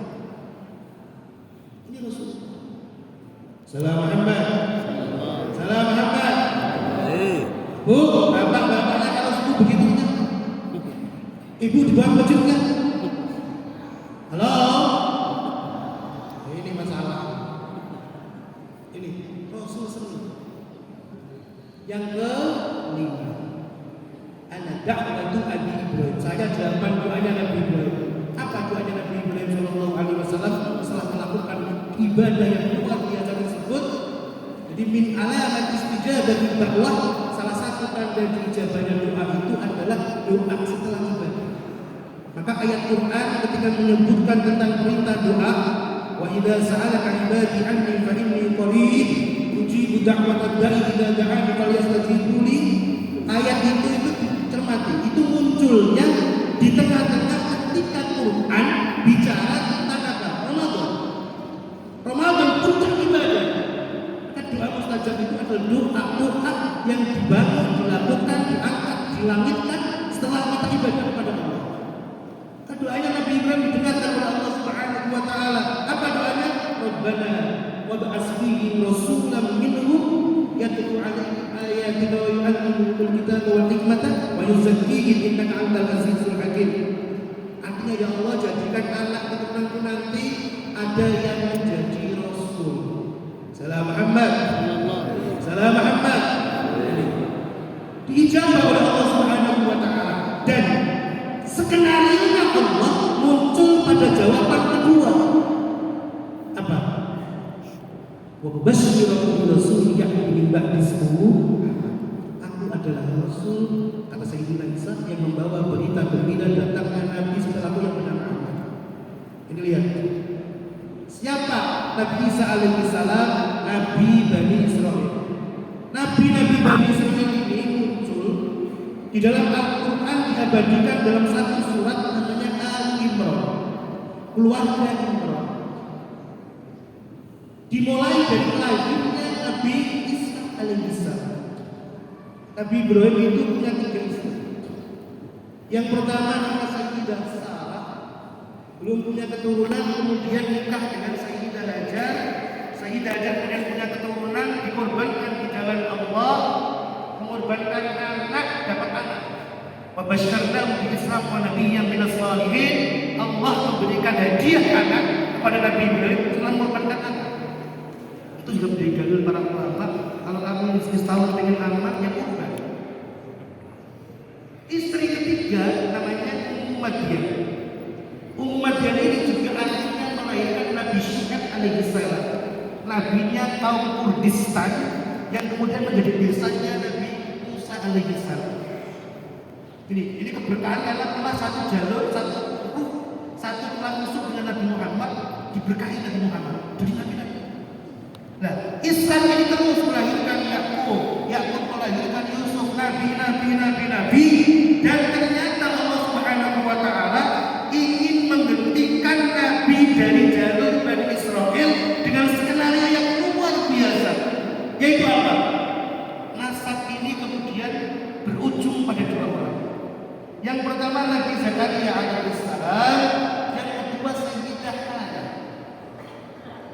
Ini Rasulullah. Salam Muhammad. Salam Muhammad. Bu, bapak-bapaknya kalau subuh begitu kan? Ibu di bawah masjid kan? Halo? Ini masalah. Ini Rasul senang. Yang kelima, ana da'watu Abi Ibrahim. Saya jawaban doanya Nabi Ibrahim. Apa doanya Nabi Ibrahim sallallahu alaihi wasallam setelah melakukan ibadah yang luar biasa tersebut? istijabati dakwah, salah satu tanda diijabahnya doa itu adalah doa setelah ibadah. Maka ayat Quran ketika menyebutkan tentang perintah doa, wa idza sa'alaka ibadi anni fa inni qarib ujibu da'watad da'i idza da'ani falyastajibu li. Ayat itu cermati, itu munculnya di tengah-tengah ketika Quran bicara tentang apa? Ramadan. Ramadan puncak ibadah. Maka doa mustajab itu adalah doa yang dibangun, dilakukan, diangkat, dilangitkan setelah kita ibadah kepada Allah. Maka doanya Nabi Ibrahim didengarkan oleh Allah Subhanahu wa taala. Apa doanya? Rabbana wa ba'ats fihim rasulan minhum yatlu 'alaihim ayatika wa yu'allimuhumul kitaba wal hikmata wa yuzakkihim innaka antal azizul hakim. Artinya ya Allah, jadikan anak keturunanku nanti ada yang menjadi rasul. Salam Muhammad. Salam Muhammad. Diijabah oleh Allah Subhanahu wa taala, dan skenario Allah muncul pada jawaban kedua. Apa? Wa basyirul rasul ya'ti min ba'di ismuhu. Aku adalah rasul, kata Sayyidina Isa, yang membawa berita gembira datangnya Nabi setelahku yang bernama Ahmad. Ini lihat. Siapa Nabi Isa alaihi salam? Nabi Bani Israel. Nabi-nabi Bani Israel ini muncul di dalam Al-Quran, diabadikan dalam satu surat namanya Al-Imran, keluarga Imran. Dimulai dari lahirnya Nabi Isa alaihissalam. Nabi Ibrahim itu punya 3 istri. Yang pertama nama Sayyidah Sarah, belum punya keturunan, kemudian nikah dengan Sayyidah Hajar. Sayyidah Hajar kemudian punya keturunan, dikorbankan di jalan Allah, mengorbankan anak, dapat anak. Wa basyarnahu bi Ishaq wa nabiyyan minas shalihin. Allah memberikan hadiah anak kepada Nabi Ibrahim setelah mengorbankan anak. Itu juga menjadi dalil para ulama, kalau kamu setahun dengan anak yang kurban. Istri ketiga namanya Ummadian. Ummadian ini juga akhirnya melahirkan Nabi Syuaib alaihissalam, nabinya kaum Kurdistan yang kemudian menjadi desanya Nabi Musa alaihissalam. Ini keberkahan karena pernah satu jalur, satu tulang rusuk dengan Nabi Muhammad, diberkahi Nabi Muhammad. Jadi Nabi. Nah, Islam ini terus melahirkan Yakub melahirkan Yusuf, nabi, dan ternyata Allah Subhanahu wa taala ingin menghentikan nabi dari jalur Bani Israel dengan skenario yang luar biasa. Yaitu apa? Nasab ini kemudian berujung pada 2 orang. Yang pertama Nabi Zakaria alaihissalam, yang kedua Sayyidah Hana.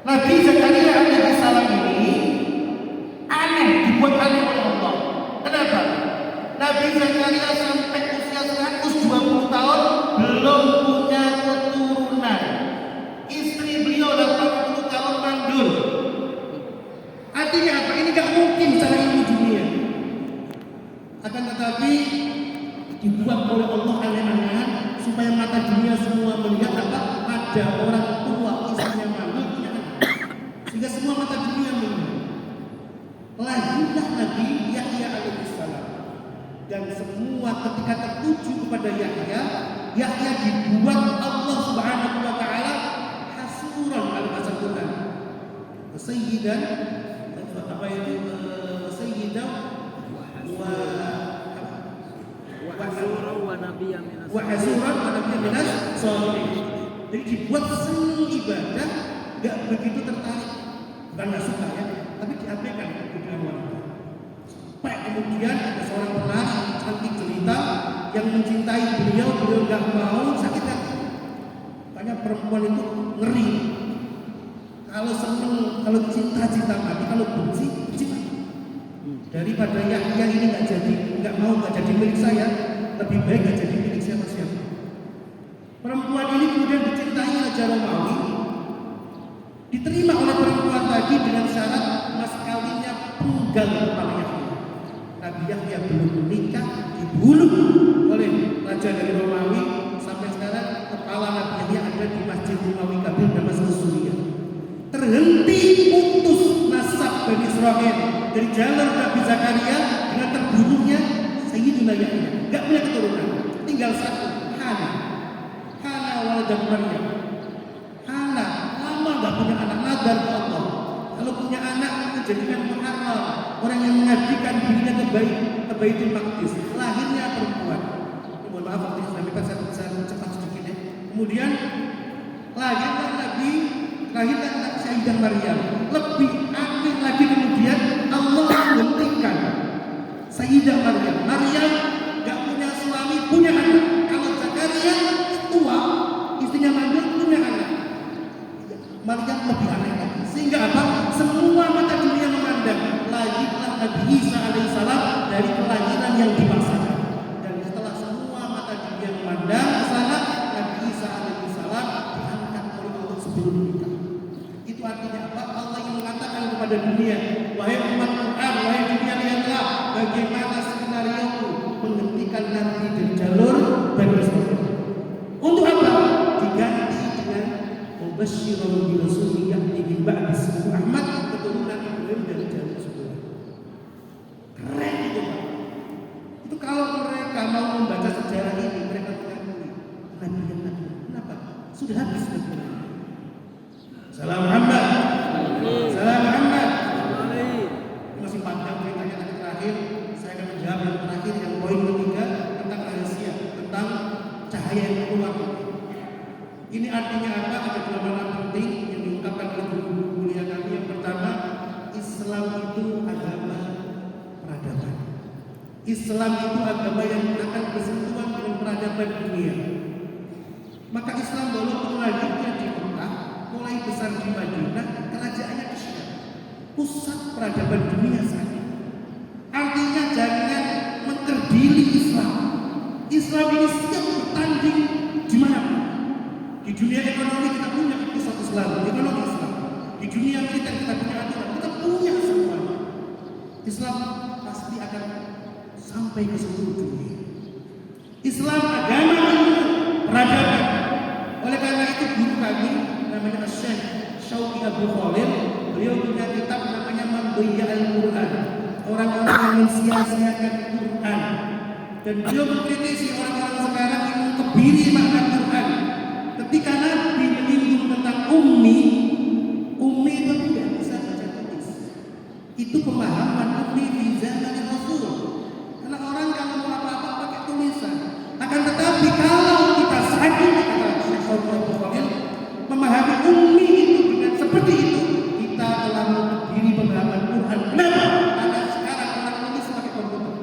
Nabi Zakaria alaihissalam ini aneh, dibuat aneh oleh Allah. Kenapa? Nabi Zakaria sampai usia 120 tahun belum punya keturunan. Istri beliau 80 tahun mandul. Artinya apa? Ini gak mungkin secara ilmu dunia. Akan tetapi dibuat oleh Allah aneh-anehan supaya mata dunia semua melihat apa? Ada orang tua istrinya mandul punya anak. Sehingga semua mata dunia melihat. Lahirlah Nabi Yahya alaihissalam, dan semua ketika tertuju kepada Yahya dibuat Allah Subhanahu wa taala hasuran dalam bahasa Quran. Sayyidan apa itu? Sayyidan wa hasuran minas sholihin. Jadi dibuat seni ibadah gak begitu tertarik, bukan gak suka ya, tapi diabaikan kebutuhan wanita. Sampai kemudian ada seorang peras cantik jelita yang mencintai beliau gak mau, sakit hati. Makanya perempuan itu ngeri. Kalau seneng, kalau cinta mati, kalau benci mati. Daripada Yahya ini gak mau jadi milik saya, lebih baik gak jadi milik siapa-siapa. Perempuan ini kemudian dicintai Raja Romawi, diterima oleh perempuan tadi dengan syarat mas kawinnya penggal kepala Yahya. Nabi Yahya belum menikah, dibunuh oleh Raja dari Romawi. Sampai sekarang kepala Nabi Yahya ada di Masjid Romawi Kabir Damaskus Suriah. Terhenti putus nasab Bani Israil, dari jalur Nabi Zakaria dengan terbunuhnya Sayyidina Yahya, nggak punya keturunan, tinggal satu, Hana waladat Maryam. Hana lama nggak punya anak, nadar ke Allah. Kalau punya anak menjadikan muharram, orang yang mengabdikan dirinya ke Baitul Maqdis, lahirnya perempuan. Mohon maaf waktu Islam saya cepat sedikit ya. Kemudian lahirlah Sayyidah Maryam. Lebih akhir lagi kemudian Allah menghentikan Sayyidah Maryam. Maryam gak punya suami, punya anak. Kalau Zakaria tua, istrinya mandul, punya anak. Maryam lebih aneh lagi. Sehingga apa? Semua mata dunia memandang lahirlah Nabi Isa alaihissalam dari kelahiran yang dipaksakan. Dan setelah semua mata dunia memandang ke sana, Nabi Isa alaihissalam diangkat oleh Allah sebelum nikah. Itu artinya apa? Allah yang mengatakan kepada dunia, wahai umat Quran, wahai dunia lihatlah bagaimana skenario menghentikan Nabi dari jalur Bani Israil. Untuk apa? Diganti dengan mubasysyiran bi rasulin ya'ti min ba'di ismihi Ahmad, keturunan Ibrahim dari jalur sebelah. Keren itu Pak. Itu kalau mereka mau membaca sejarah ini, mereka mengakui Nabi yang Nabi. Kenapa? Sudah habis Nabi. Salam Muhammad. Salam Muhammad. Masih panjang ceritanya tadi terakhir. Saya akan menjawab yang terakhir, yang poin ketiga tentang rahasia, tentang cahaya yang keluar. Ini artinya apa? Ada dua makna penting yang diungkapkan oleh guru kuliah kami. Yang pertama, Islam itu agama peradaban. Islam itu agama yang akan bersentuhan dengan peradaban dunia. Maka Islam walaupun lahirnya di Mekah, mulai besar di Madinah, kerajaannya di Syam, pusat peradaban dunia saat ini. Artinya jangan menterdili Islam. Islam ini siap bertanding di mana? Di dunia ekonomi kita punya pusat Islam, ekonomi Islam. Di dunia militer kita punya aturan, kita punya semua. Islam pasti akan sampai ke seluruh dunia. Islam agama peradaban. Oleh karena itu guru kami namanya Syekh Syauqi Abu Khalil, beliau punya kitab namanya Mandhiya Al-Quran, orang-orang yang mensia-siakan Quran. Dan beliau mengkritisi orang-orang sekarang yang mengkebiri makna Quran. Ketika Nabi menyinggung tentang ummi itu tidak bisa baca tulis. Itu pemahaman ummi di zaman Rasul. Karena orang kalau mau apa-apa pakai tulisan. Akan tetapi kalau kita sadar, kata Syekh Syauqi Abu Khalil, memahami ummi itu dengan seperti itu, kita telah mengkebiri pemahaman Quran. Kenapa? Karena sekarang orang tulis pakai komputer.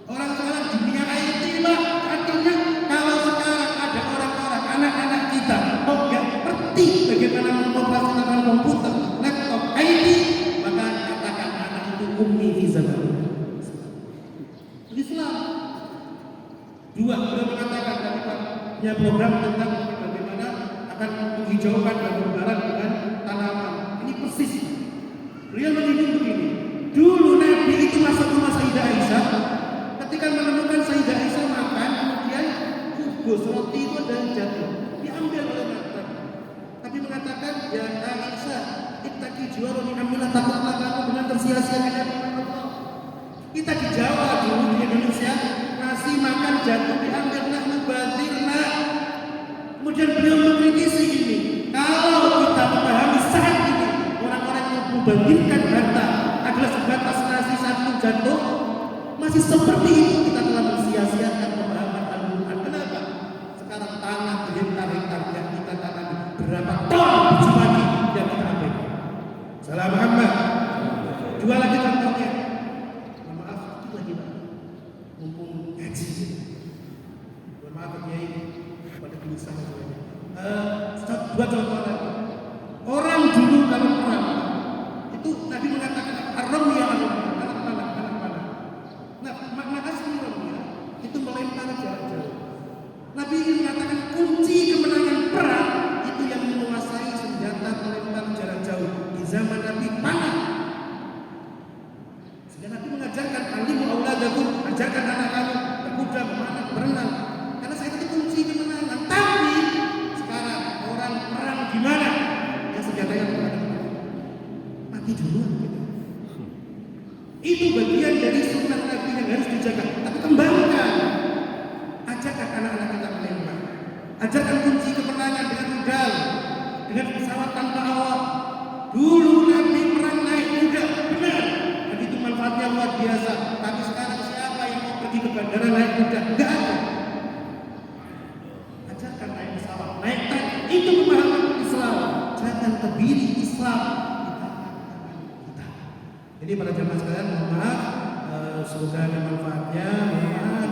Orang sekarang dunia IT lah, artinya kalau sekarang ada orang-orang anak-anak kita kok nggak ngerti bagaimana mengoperasikan komputer, laptop, IT, maka katakan anak itu ummi di zaman Islam. Dua, beliau mengatakan tadi punya program tentang bagaimana akan menghijaukan Bandung Barat dengan tanaman. Ini persis. Beliau menyinggung begini. Dulu Nabi itu masuk rumah Sayyidah Aisyah. Ketika menemukan Sayyidah Aisyah makan, kemudian kubus roti itu ada jatuh, diambil oleh Nabi. Tapi mengatakan, ya Aisyah, ittaqi jiwara min amillah, takutlah kamu dengan tersia-siakan Allah. Kita di Jawa dulu di Indonesia, nasi makan jatuh diambil, nak mubadirna. Kemudian beliau mengkritisi ini. Kalau kita memahami saat ini, orang-orang yang membandingkan harta adalah sebatas nasi satu jatuh, masih seperti itu kita telah mensia-siakan pemahaman Al-Quran. Kenapa? Sekarang tanah berhektar-hektar yang kita tanam, berapa ton biji padi yang kita ambil. Salam Muhammad. Dua lagi contohnya. Maaf, itu lagi Pak. Mumpung ngaji. Mohon maaf ya ini pada gelisah semuanya. Dua contoh lagi. Orang dulu kalau perang itu Nabi mengatakan haram ya anak panah. Nah, makna asli ya itu melempar jarak jauh. Nabi ingin mengatakan kunci kemenangan perang itu yang menguasai senjata melempar jarak jauh. Di zaman Nabi panah. Sehingga Nabi mengajarkan alimu auladakum, ajarkan anak kamu berkuda, memanah, berenang. Karena saya itu kunci kemenangan. Tapi sekarang orang perang gimana? Yang senjatanya mati duluan gitu. Itu bagian dari sunnah Nabi yang harus dijaga. Tapi kembangkan. Ajarkan anak-anak kita menembak. Ajarkan kunci kemenangan dengan rudal, dengan pesawat tanpa awak. Dulu Nabi perang naik kuda, benar. Dan itu manfaatnya luar biasa. Tapi sekarang siapa yang mau pergi ke bandara naik kuda? Enggak ada. Ajarkan naik pesawat, naik tank. Itu pemahaman Islam. Jangan kebiri Islam. Jadi para jamaah sekalian, mohon maaf, semoga ada manfaatnya. Mohon maaf